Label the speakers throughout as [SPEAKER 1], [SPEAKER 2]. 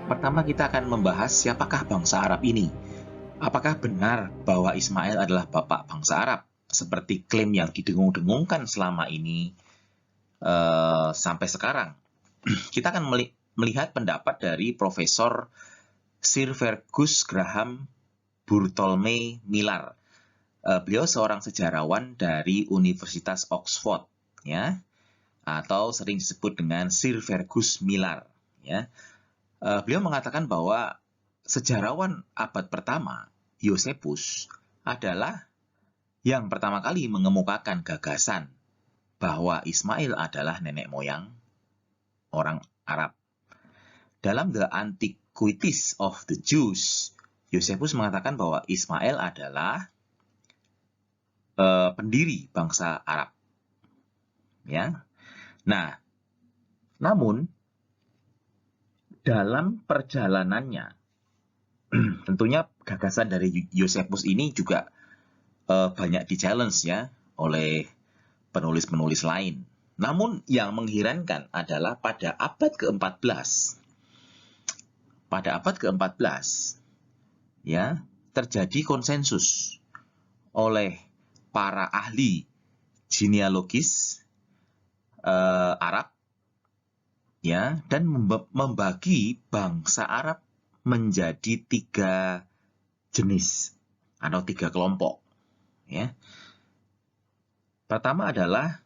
[SPEAKER 1] Pertama kita akan membahas siapakah bangsa Arab ini. Apakah benar bahwa Ismail adalah bapak bangsa Arab? Seperti klaim yang didengung-dengungkan selama ini sampai sekarang. Kita akan melihat pendapat dari Profesor Sir Fergus Graham Bartholomew Millar. Beliau seorang sejarawan dari Universitas Oxford, ya, atau sering disebut dengan Sir Fergus Millar, ya. Beliau mengatakan bahwa sejarawan abad pertama, Josephus, adalah yang pertama kali mengemukakan gagasan bahwa Ismail adalah nenek moyang orang Arab. Dalam The Antiquities of the Jews, Josephus mengatakan bahwa Ismail adalah pendiri bangsa Arab. Ya. Nah, namun dalam perjalanannya, tentunya gagasan dari Josephus ini juga banyak di-challenge ya oleh penulis-penulis lain. Namun yang mengherankan adalah pada abad ke-14. Pada abad ke-14 ya, terjadi konsensus oleh para ahli genealogis Arab ya, dan membagi bangsa Arab menjadi 3 jenis atau 3 kelompok ya. Pertama adalah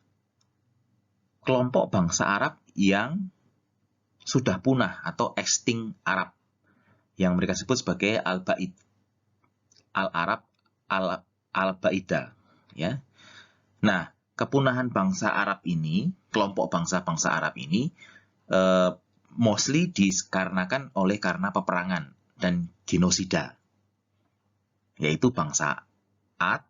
[SPEAKER 1] kelompok bangsa Arab yang sudah punah atau extinct Arab, yang mereka sebut sebagai Al-Arab Al-Baida ya. Nah, kepunahan bangsa Arab ini, kelompok bangsa-bangsa Arab ini mostly dikarenakan karena peperangan dan genosida, yaitu bangsa Ad,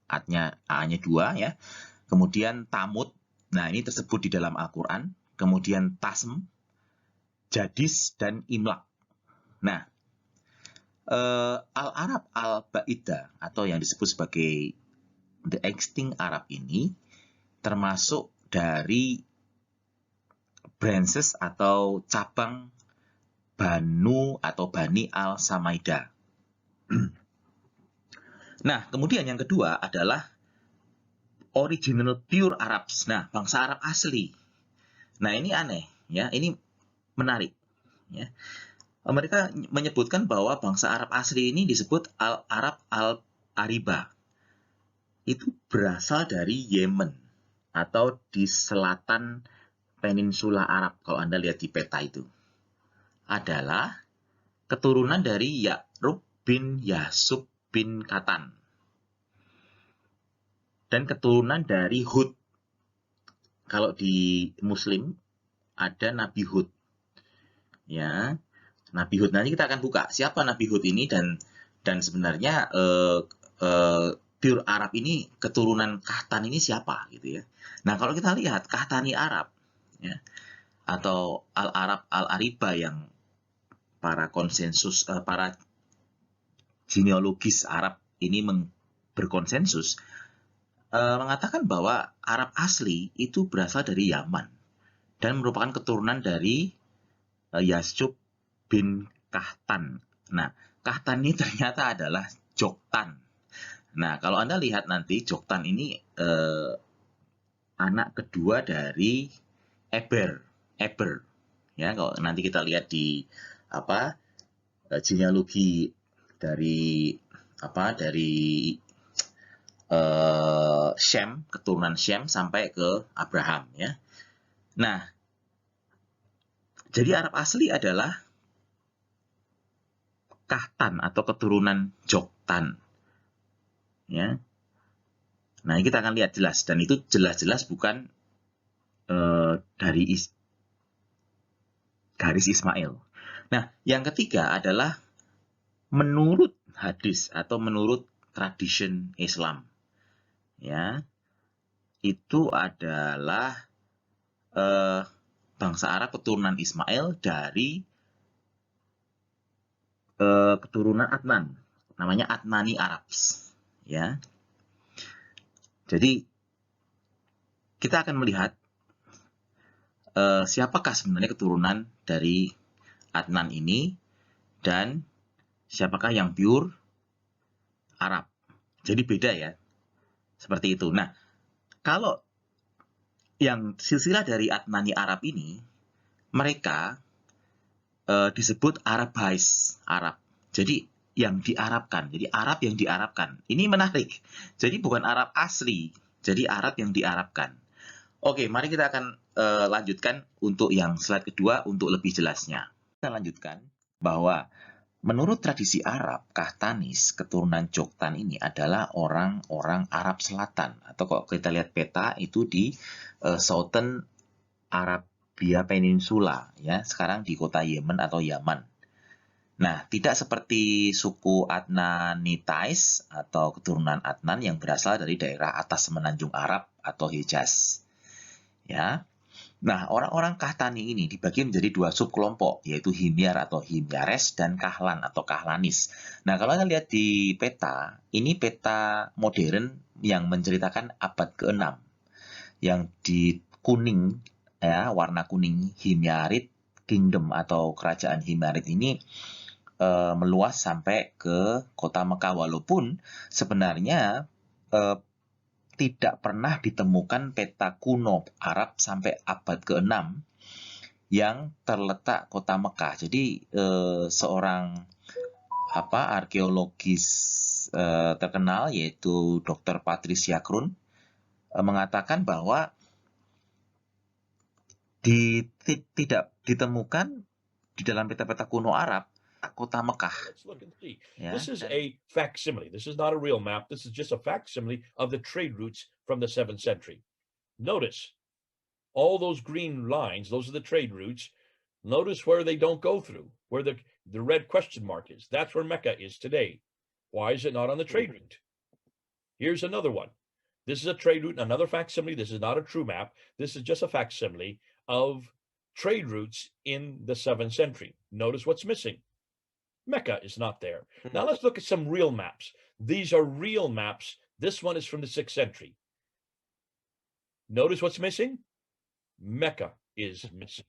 [SPEAKER 1] A-nya 2 ya, kemudian Tamud, nah ini tersebut di dalam Al-Quran, kemudian Tasm, Jadis, dan Imlak. Nah, Al-Arab Al-Baida atau yang disebut sebagai The Extinct Arab ini termasuk dari branches atau cabang Banu atau Bani Al-Samaida. Nah, kemudian yang kedua adalah original pure Arabs. Nah, bangsa Arab asli. Nah, ini aneh ya, ini menarik ya. Mereka menyebutkan bahwa bangsa Arab asli ini disebut Al-Arab Al-Ariba. Itu berasal dari Yemen atau di selatan peninsula Arab. Kalau Anda lihat di peta itu, adalah keturunan dari Ya'rub bin Yasub bin Katan dan keturunan dari Hud. Kalau di Muslim ada Nabi Hud ya. Nabi Hud, nanti kita akan buka siapa Nabi Hud ini, dan sebenarnya pure Arab ini, keturunan Kahtan ini siapa gitu ya. Nah, kalau kita lihat Kahtani Arab ya, atau Al-Arab Al-Ariba yang para genealogis Arab ini berkonsensus mengatakan bahwa Arab asli itu berasal dari Yaman dan merupakan keturunan dari Yasub bin Kahtan. Nah, Kahtan ini ternyata adalah Joktan. Nah, kalau Anda lihat nanti, Joktan ini anak kedua dari Eber. Ya, kalau nanti kita lihat di genealogi dari Shem, keturunan Shem sampai ke Abraham ya. Nah, jadi Arab asli adalah Kahtan atau keturunan Joktan ya. Nah, kita akan lihat jelas, dan itu jelas-jelas bukan dari garis Ismail. Nah, yang ketiga adalah menurut hadis atau menurut tradition Islam ya, itu adalah bangsa Arab keturunan Ismail dari keturunan Adnan, namanya Adnani Arabs ya. Jadi kita akan melihat siapakah sebenarnya keturunan dari Adnan ini dan siapakah yang pure Arab. Jadi beda ya. Seperti itu. Nah, kalau yang silsilah dari Adnani Arab ini, mereka disebut Arabais, Arab. Jadi yang diarabkan. Jadi Arab yang diarabkan. Ini menarik. Jadi bukan Arab asli. Jadi Arab yang diarabkan. Oke, mari kita akan lanjutkan untuk yang slide kedua untuk lebih jelasnya. Kita lanjutkan bahwa menurut tradisi Arab, Kahtanis, keturunan Joktan ini adalah orang-orang Arab Selatan. Atau kalau kita lihat peta itu di Southern Arabia Peninsula, ya, sekarang di kota Yemen atau Yaman. Nah, tidak seperti suku Adnanitais atau keturunan Adnan yang berasal dari daerah atas semenanjung Arab atau Hejaz. Ya. Nah, orang-orang Kahtani ini dibagi menjadi dua subkelompok, yaitu Himyar atau Himyares dan Kahlan atau Kahlanis. Nah, kalau kita lihat di peta, ini peta modern yang menceritakan abad ke-6. Yang di kuning, ya, warna kuning, Himyarid Kingdom atau kerajaan Himyarid ini meluas sampai ke kota Mekah, walaupun sebenarnya tidak pernah ditemukan peta kuno Arab sampai abad ke-6 yang terletak kota Mekah. Jadi seorang arkeologis terkenal yaitu Dr. Patricia Kroon mengatakan bahwa tidak ditemukan di dalam peta-peta kuno Arab kota Mekah.
[SPEAKER 2] Let's look and see.
[SPEAKER 1] Ya,
[SPEAKER 2] This is a facsimile. This is not a real map. This is just a facsimile of the trade routes from the 7th century. Notice all those green lines, those are the trade routes. Notice where they don't go through, where the red question mark is. That's where Mecca is today. Why is it not on the trade route? Here's another one. This is a trade route, another facsimile. This is not a true map. This is just a facsimile of trade routes in the 7th century. Notice what's missing. Mecca is not there. Now let's look at some real maps. These are real maps. This one is from the 6th century. Notice what's missing? Mecca is missing.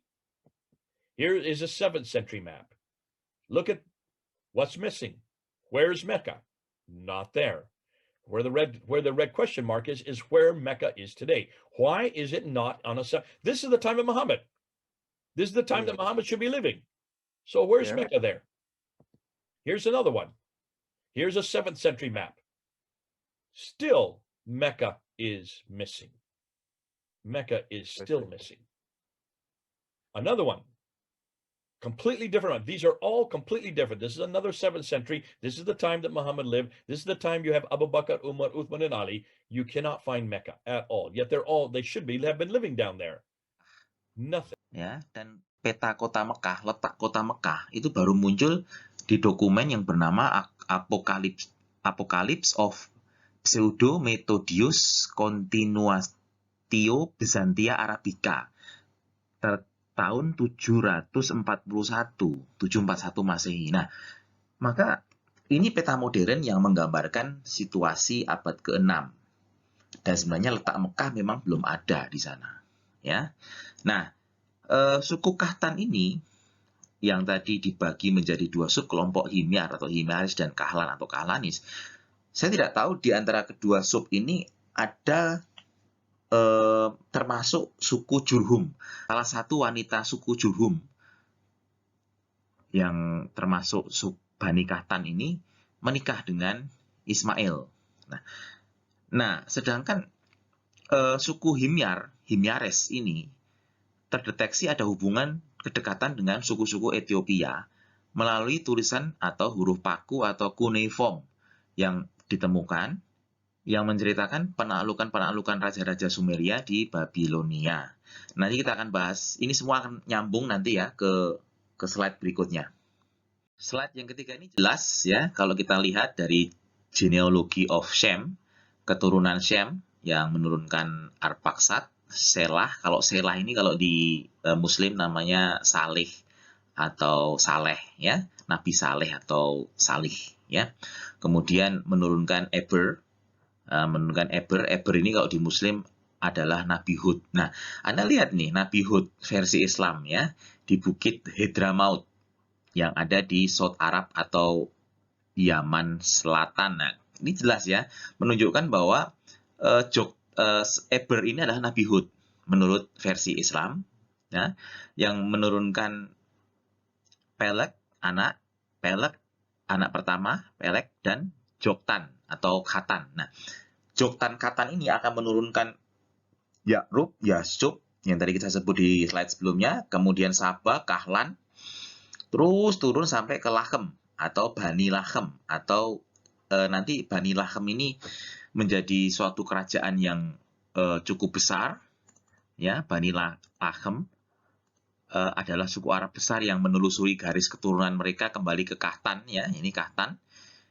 [SPEAKER 2] Here is a 7th century map. Look at what's missing. Where is Mecca? Not there. Where the red question mark is where Mecca is today. Why is it not on a... This is the time of Muhammad. This is the time that Muhammad should be living. So where's Mecca there? Here's another one. Here's a 7th century map. Still, Mecca is missing. Mecca is still missing. Another one. Completely different one. These are all completely different. This is another 7th century. This is the time that Muhammad lived. This is the time you have Abu Bakr, Umar, Uthman, and Ali. You cannot find Mecca at all. Yet they should have been living down there. Nothing.
[SPEAKER 1] Ya, dan peta kota Mekah, letak kota Mekah itu baru muncul di dokumen yang bernama Apocalypse of Pseudo Methodius Continuatio Byzantia Arabica tahun 741 Masehi. Nah, maka ini peta modern yang menggambarkan situasi abad ke-6. Dan sebenarnya letak Mekah memang belum ada di sana, ya. Nah, suku Kahtan ini yang tadi dibagi menjadi dua subkelompok, Himyar atau Himyaris dan Kahlan atau Kahlanis. Saya tidak tahu di antara kedua sub ini ada termasuk suku Jurhum. Salah satu wanita suku Jurhum yang termasuk sub Bani Kahtan ini menikah dengan Ismail. Nah, sedangkan suku Himyares ini terdeteksi ada hubungan kedekatan dengan suku-suku Ethiopia melalui tulisan atau huruf paku atau cuneiform yang ditemukan yang menceritakan penaklukan raja-raja Sumeria di Babilonia. Nanti kita akan bahas, ini semua akan nyambung nanti ya ke slide berikutnya. Slide yang ketiga ini jelas ya, kalau kita lihat dari Genealogy of Shem, keturunan Shem yang menurunkan Arphaxad, Selah. Kalau Selah ini kalau di Muslim namanya Salih atau Saleh ya, Nabi Saleh atau Salih ya. Kemudian menurunkan Eber, Eber ini kalau di Muslim adalah Nabi Hud. Nah, Anda lihat nih Nabi Hud versi Islam ya, di Bukit Hadramaut yang ada di Saudi Arab atau Yaman Selatan. Nah, ini jelas ya, menunjukkan bahwa Eber ini adalah Nabi Hud menurut versi Islam, ya, yang menurunkan Peleg anak pertama, Peleg, dan Joktan atau Khatan. Nah, Joktan Khatan ini akan menurunkan Ya'rub, Yasub, yang tadi kita sebut di slide sebelumnya, kemudian Sabah, Kahlan, terus turun sampai ke Lahem atau Bani Lahem, atau nanti Bani Lahem ini menjadi suatu kerajaan yang cukup besar, ya. Bani Lahem adalah suku Arab besar yang menelusuri garis keturunan mereka kembali ke Kahtan, ya. Ini Kahtan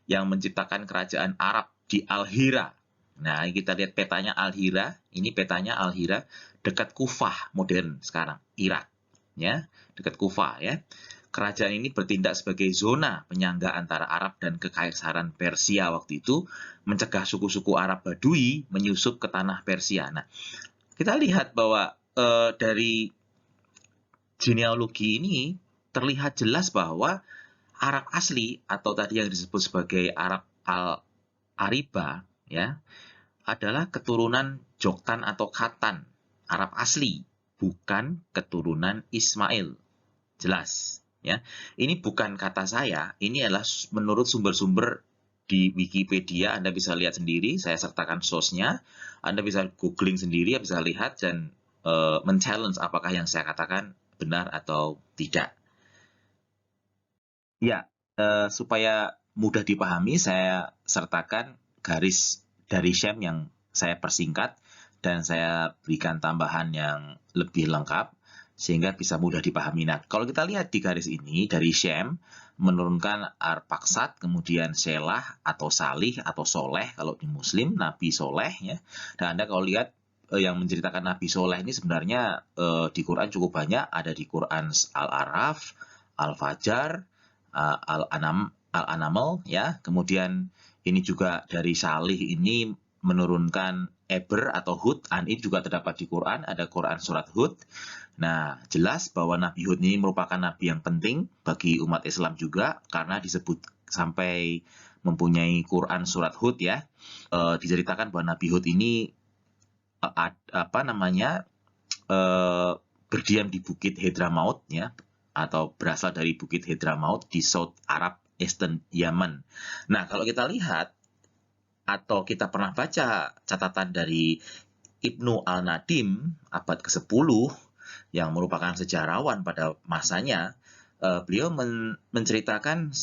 [SPEAKER 1] yang menciptakan kerajaan Arab di Al-Hira. Nah, kita lihat petanya Al-Hira. Ini petanya Al-Hira dekat Kufah modern sekarang, Irak, ya, dekat Kufah, ya. Kerajaan ini bertindak sebagai zona penyangga antara Arab dan Kekaisaran Persia waktu itu, mencegah suku-suku Arab Badui menyusup ke tanah Persia. Nah, kita lihat bahwa dari genealogi ini terlihat jelas bahwa Arab asli atau tadi yang disebut sebagai Arab Al-Ariba, ya, adalah keturunan Joktan atau Khatan, Arab asli, bukan keturunan Ismail. Jelas, ya. Ini bukan kata saya, ini adalah menurut sumber-sumber di Wikipedia. Anda bisa lihat sendiri, saya sertakan source-nya. Anda bisa googling sendiri, bisa lihat dan men-challenge apakah yang saya katakan benar atau tidak. Ya, supaya mudah dipahami, saya sertakan garis dari Shem yang saya persingkat dan saya berikan tambahan yang lebih lengkap sehingga bisa mudah dipahami. Nah, kalau kita lihat di garis ini, dari Shem menurunkan Arpaksad, kemudian Shelah atau Salih atau Soleh kalau di Muslim, Nabi Soleh, ya. Dan Anda kalau lihat yang menceritakan Nabi Soleh ini sebenarnya di Quran cukup banyak, ada di Quran Al-Araf, Al-Fajar, Al-Anaml, ya. Kemudian ini juga dari Salih ini menurunkan Eber atau Hud, ini juga terdapat di Quran, ada Quran surat Hud. Nah, jelas bahwa Nabi Hud ini merupakan nabi yang penting bagi umat Islam juga karena disebut sampai mempunyai Quran surat Hud, ya. Diceritakan bahwa Nabi Hud ini berdiam di Bukit Hadramaut, ya, atau berasal dari Bukit Hadramaut di Saudi Arab, Eastern Yaman. Nah, kalau kita lihat atau kita pernah baca catatan dari Ibnu Al-Nadim abad ke-10 yang merupakan sejarawan pada masanya, beliau menceritakan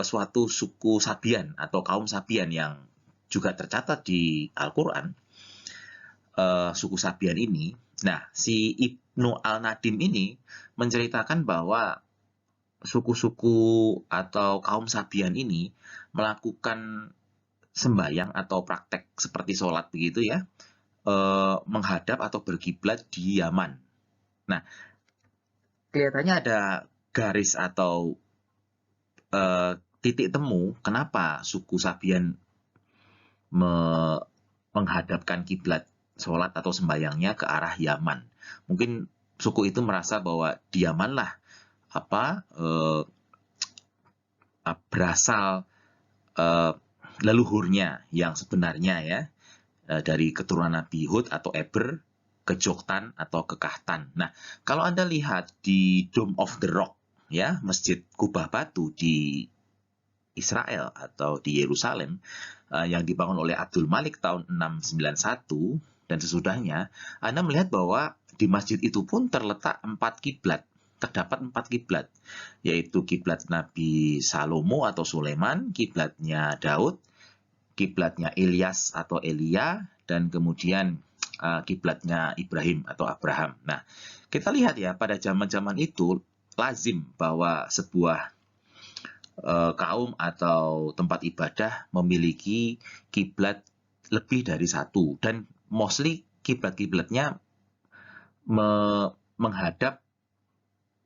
[SPEAKER 1] suatu suku Sabian atau kaum Sabian yang juga tercatat di Al-Quran. Suku Sabian ini, nah, si Ibnu Al-Nadim ini menceritakan bahwa suku-suku atau kaum Sabian ini melakukan sembahyang atau praktek seperti sholat begitu, ya, menghadap atau berkiblat di Yaman. Nah, kelihatannya ada garis atau titik temu kenapa suku Sabian menghadapkan kiblat sholat atau sembahyangnya ke arah Yaman. Mungkin suku itu merasa bahwa di Yaman lah berasal leluhurnya yang sebenarnya, ya, dari keturunan Nabi Hud atau Eber ke Joktan atau ke Kahtan. Nah, kalau Anda lihat di Dome of the Rock, ya, Masjid Kubah Batu di Israel atau di Yerusalem, yang dibangun oleh Abdul Malik tahun 691 dan sesudahnya, Anda melihat bahwa di masjid itu pun terletak 4 kiblat. Terdapat 4 kiblat, yaitu kiblat Nabi Salomo atau Sulaiman, kiblatnya Daud, kiblatnya Ilyas atau Elia, dan kemudian kiblatnya Ibrahim atau Abraham. Nah, kita lihat, ya, pada zaman-zaman itu lazim bahwa sebuah kaum atau tempat ibadah memiliki kiblat lebih dari satu, dan mostly kiblat-kiblatnya menghadap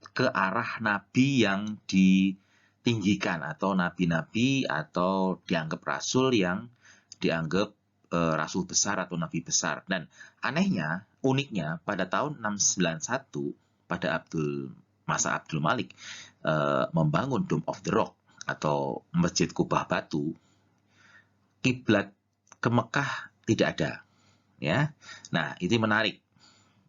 [SPEAKER 1] ke arah nabi yang ditinggikan atau nabi-nabi atau dianggap rasul yang dianggap rasul besar atau nabi besar. Dan anehnya, uniknya, pada tahun 691 pada Abdul masa Abdul Malik membangun Dome of the Rock atau Masjid Kubah Batu, kiblat ke Mekah tidak ada, ya. Nah, itu menarik,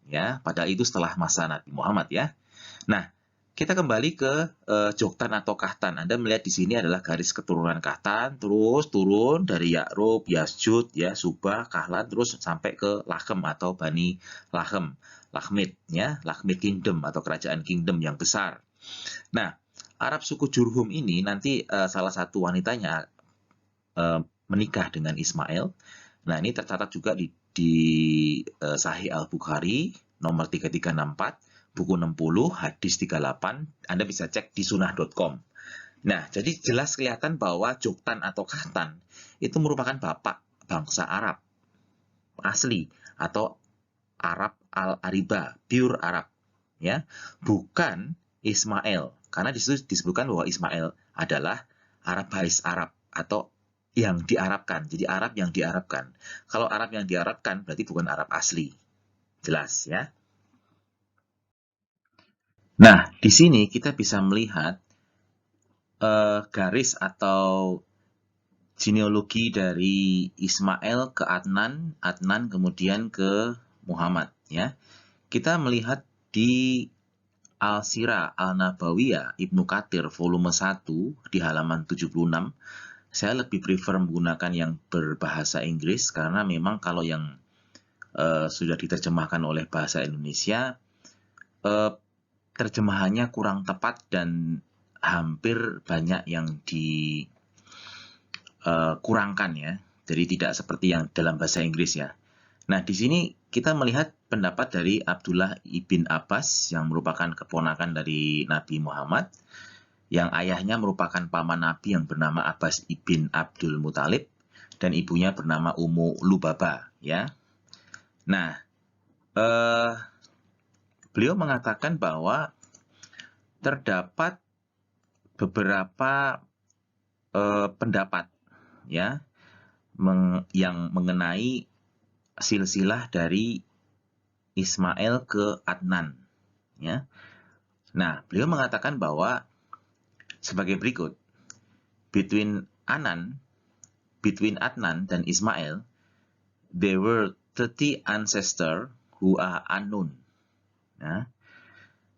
[SPEAKER 1] ya. Padahal itu setelah masa Nabi Muhammad, ya. Nah, kita kembali ke Joktan atau Kahtan. Anda melihat di sini adalah garis keturunan Kahtan, terus turun dari Ya'rub, Yasjud, ya, Subah, Kahlan, terus sampai ke Lachem atau Bani Lachem, Lakhmid, ya, Lakhmid Kingdom atau kerajaan kingdom yang besar. Nah, Arab suku Jurhum ini nanti salah satu wanitanya menikah dengan Ismail. Nah, ini tercatat juga di Sahih Al-Bukhari nomor 3364. Buku 60, hadis 38, Anda bisa cek di sunnah.com. Nah, jadi jelas kelihatan bahwa Joktan atau Kahtan itu merupakan bapak bangsa Arab asli atau Arab al-Ariba, pure Arab, ya, bukan Ismail, karena di situ disebutkan bahwa Ismail adalah Arab Bais Arab atau yang diarabkan. Jadi Arab yang diarabkan. Kalau Arab yang diarabkan berarti bukan Arab asli. Jelas, ya. Nah, di sini kita bisa melihat garis atau genealogi dari Ismail ke Adnan, Adnan kemudian ke Muhammad, ya. Kita melihat di Al-Sirah Al-Nabawiyah Ibnu Katsir volume 1 di halaman 76. Saya lebih prefer menggunakan yang berbahasa Inggris karena memang kalau yang sudah diterjemahkan oleh bahasa Indonesia terjemahannya kurang tepat dan hampir banyak yang dikurangkan, ya. Jadi tidak seperti yang dalam bahasa Inggris, ya. Nah, di sini kita melihat pendapat dari Abdullah ibn Abbas yang merupakan keponakan dari Nabi Muhammad, yang ayahnya merupakan paman Nabi yang bernama Abbas ibn Abdul Muthalib dan ibunya bernama Ummu Lubabah, ya. Nah, beliau mengatakan bahwa terdapat beberapa pendapat, ya, yang mengenai silsilah dari Ismail ke Adnan, ya. Nah, beliau mengatakan bahwa sebagai berikut: between Adnan dan Ismail, there were 30 ancestors who are unknown. Ya.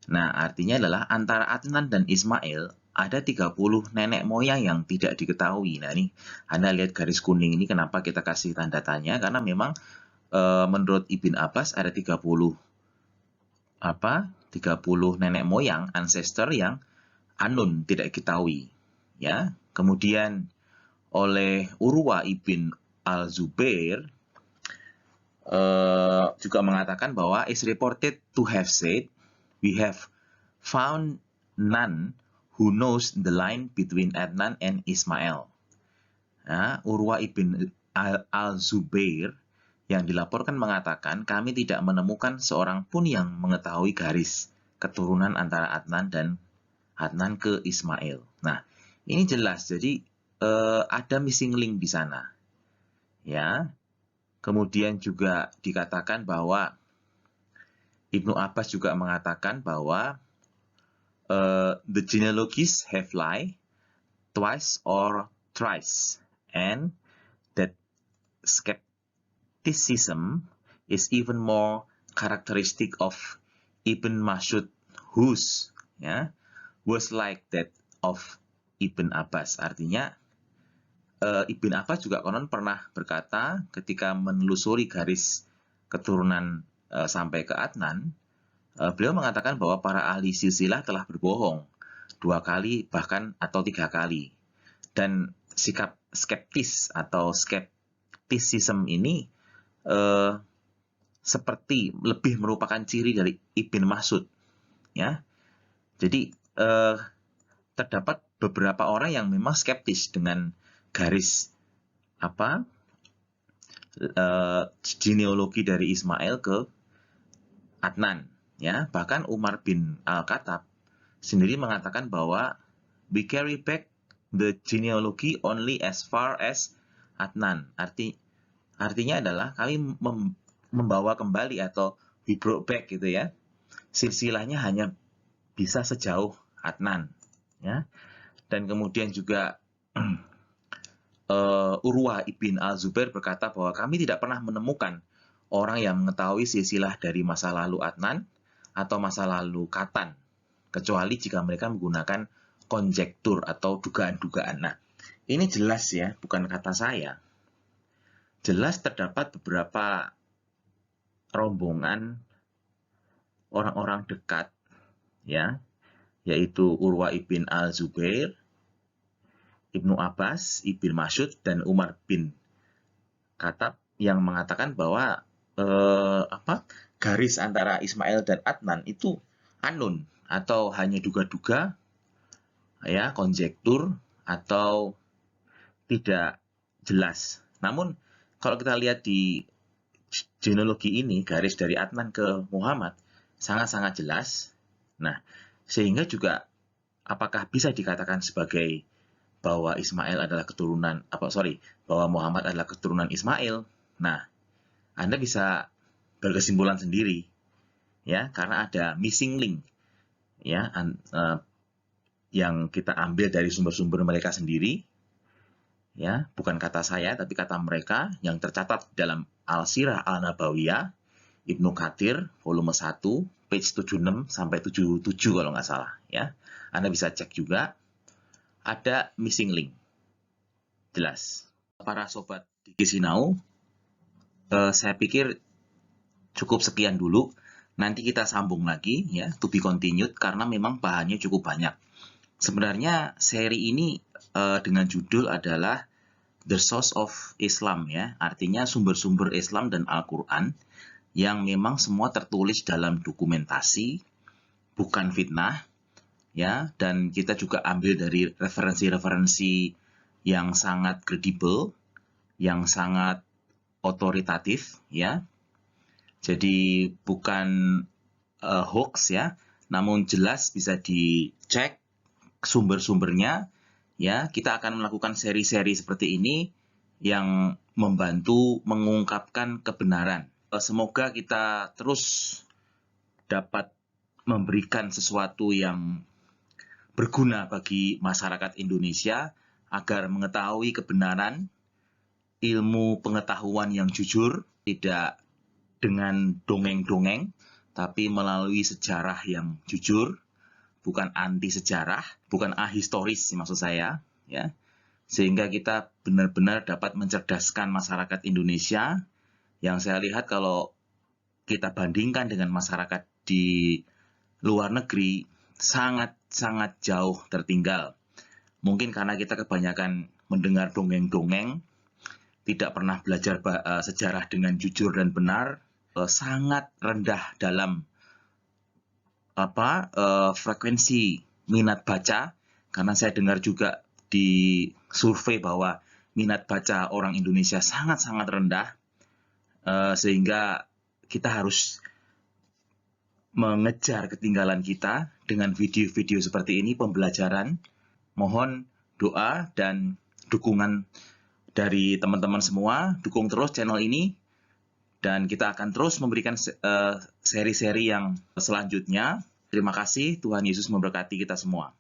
[SPEAKER 1] Nah, artinya adalah antara Adnan dan Ismail ada 30 nenek moyang yang tidak diketahui. Nah, ini Anda lihat garis kuning ini kenapa kita kasih tanda tanya, karena memang menurut Ibn Abbas ada 30 nenek moyang, ancestor yang unknown, tidak diketahui, ya. Kemudian oleh Urwa ibn al-Zubair juga mengatakan bahwa is reported to have said, we have found none who knows the line between Adnan and Ismail. Nah, Urwa ibn al-Zubair yang dilaporkan mengatakan, kami tidak menemukan seorang pun yang mengetahui garis keturunan antara Adnan dan Adnan ke Ismail. Nah, ini jelas, jadi ada missing link di sana, ya. Kemudian juga dikatakan bahwa Ibnu Abbas juga mengatakan bahwa the genealogies have lie twice or thrice, and that skepticism is even more characteristic of Ibn Mas'ud, whose, ya, was like that of Ibn Abbas. Artinya Ibn Abbas juga konon pernah berkata ketika menelusuri garis keturunan sampai ke Adnan, beliau mengatakan bahwa para ahli silsilah telah berbohong 2 kali bahkan atau 3 kali. Dan sikap skeptis atau skeptisisme ini seperti lebih merupakan ciri dari Ibn Mas'ud, ya. Jadi terdapat beberapa orang yang memang skeptis dengan garis genealogi dari Ismail ke Adnan, ya. Bahkan Umar bin Al-Khattab sendiri mengatakan bahwa we carry back the genealogy only as far as Adnan. Artinya adalah kami membawa kembali atau we brought back, gitu ya. Silsilahnya hanya bisa sejauh Adnan, ya. Dan kemudian juga Urwah ibn al-Zubair berkata bahwa kami tidak pernah menemukan orang yang mengetahui silsilah dari masa lalu Adnan atau masa lalu Katan, kecuali jika mereka menggunakan konjektur atau dugaan-dugaan. Nah, ini jelas ya, bukan kata saya. Jelas terdapat beberapa rombongan orang-orang dekat, ya, yaitu Urwah ibn al-Zubair, Ibnu Abbas, Ibn Mas'ud, dan Umar bin Khattab yang mengatakan bahwa garis antara Ismail dan Adnan itu anun atau hanya duga-duga, ya, konjektur atau tidak jelas. Namun kalau kita lihat di genealogi ini, garis dari Adnan ke Muhammad sangat-sangat jelas. Nah, sehingga juga apakah bisa dikatakan sebagai bahwa Ismail adalah keturunan bahwa Muhammad adalah keturunan Ismail? Nah, Anda bisa berkesimpulan sendiri, ya, karena ada missing link, ya, yang kita ambil dari sumber-sumber mereka sendiri, ya, bukan kata saya tapi kata mereka yang tercatat dalam Al-Sirah Al-Nabawiyah Ibnu Katsir volume 1 page 76 sampai 77 kalau nggak salah, ya. Anda bisa cek juga. Ada missing link. Jelas. Para sobat di Kisinau, saya pikir cukup sekian dulu. Nanti kita sambung lagi, ya, to be continued, karena memang bahannya cukup banyak. Sebenarnya seri ini dengan judul adalah The Source of Islam, ya, artinya sumber-sumber Islam dan Al-Quran yang memang semua tertulis dalam dokumentasi, bukan fitnah, ya, dan kita juga ambil dari referensi-referensi yang sangat kredibel, yang sangat otoritatif, ya. Jadi bukan hoax, ya, namun jelas bisa dicek sumber-sumbernya, ya. Kita akan melakukan seri-seri seperti ini yang membantu mengungkapkan kebenaran. Semoga kita terus dapat memberikan sesuatu yang berguna bagi masyarakat Indonesia agar mengetahui kebenaran, ilmu pengetahuan yang jujur, tidak dengan dongeng-dongeng, tapi melalui sejarah yang jujur, bukan anti sejarah, bukan ahistoris maksud saya, ya. Sehingga kita benar-benar dapat mencerdaskan masyarakat Indonesia yang saya lihat kalau kita bandingkan dengan masyarakat di luar negeri sangat-sangat jauh tertinggal. Mungkin karena kita kebanyakan mendengar dongeng-dongeng, tidak pernah belajar sejarah dengan jujur dan benar, sangat rendah dalam frekuensi minat baca, karena saya dengar juga di survei bahwa minat baca orang Indonesia sangat-sangat rendah, sehingga kita harus mengejar ketinggalan kita dengan video-video seperti ini, pembelajaran. Mohon doa dan dukungan dari teman-teman semua. Dukung terus channel ini, dan kita akan terus memberikan seri-seri yang selanjutnya. Terima kasih, Tuhan Yesus memberkati kita semua.